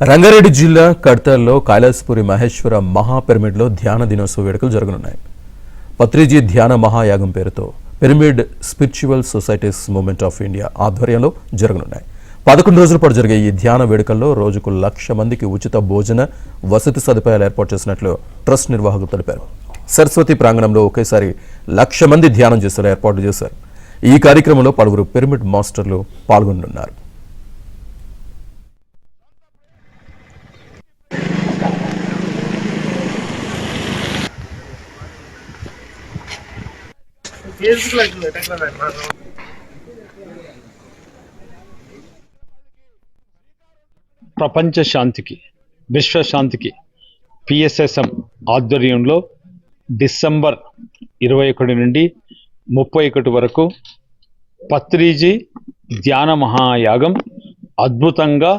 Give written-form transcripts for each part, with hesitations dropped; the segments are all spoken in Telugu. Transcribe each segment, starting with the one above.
రంగారెడ్డి జిల్లా కడ్తల్లో కైలాసపురి మహేశ్వర మహాపిరమిడ్లో ధ్యాన దినోత్సవ వేడుకలు జరగనున్నాయి. పత్రిజీ ధ్యాన మహాయాగం పేరుతో pyramid spiritual societies movement of India ఆధ్వర్యంలో జరగనున్నాయి. 11 రోజుల పాటు జరిగే ఈ ధ్యాన వేడుకల్లో రోజుకు 1,00,000 మందికి ఉచిత భోజన వసతి సదుపాయాలు ఏర్పాటు చేసినట్లు ట్రస్ట్ నిర్వాహకులు తెలిపారు. సరస్వతి ప్రాంగణంలో ఒకేసారి 1,00,000 మంది ధ్యానం చేసేలా ఏర్పాటు చేశారు. ఈ కార్యక్రమంలో పలువురు పిరమిడ్ మాస్టర్లు పాల్గొనున్నారు. ప్రపంచ శాంతికి విశ్వశాంతికి పిఎస్ఎస్ఎం ఆధ్వర్యంలో డిసెంబర్ 21 నుండి 31 వరకు పత్రిజీ ధ్యాన మహాయాగం అద్భుతంగా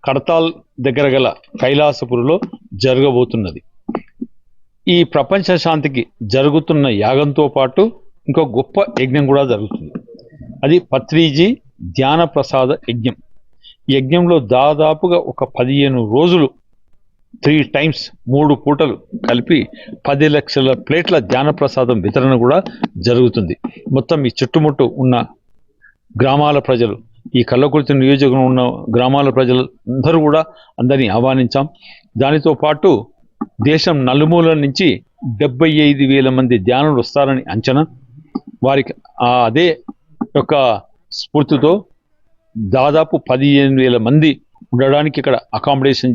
కడతాల్ దగ్గర గల కైలాసపురిలో జరగబోతున్నది. ఈ ప్రపంచ శాంతికి జరుగుతున్న యాగంతో పాటు ఇంకో గొప్ప యజ్ఞం కూడా జరుగుతుంది. అది పత్రిజీ ధ్యాన ప్రసాద యజ్ఞం. ఈ యజ్ఞంలో దాదాపుగా ఒక 15 రోజులు 3 times 3 పూటలు కలిపి 10 లక్షల ప్లేట్ల ధ్యాన ప్రసాదం వితరణ కూడా జరుగుతుంది. మొత్తం ఈ చుట్టుముట్టు ఉన్న గ్రామాల ప్రజలు, ఈ కల్లకుర్తి నియోజకవర్గంలో ఉన్న గ్రామాల ప్రజలు అందరూ కూడా అందరినీ ఆహ్వానించాం. దానితో పాటు దేశం నలుమూలల నుంచి 75,000 మంది ధ్యానులు వస్తారని అంచనా. వారికి అదే యొక్క స్ఫూర్తితో దాదాపు 15,000 మంది ఉండడానికి ఇక్కడ అకామిడేషన్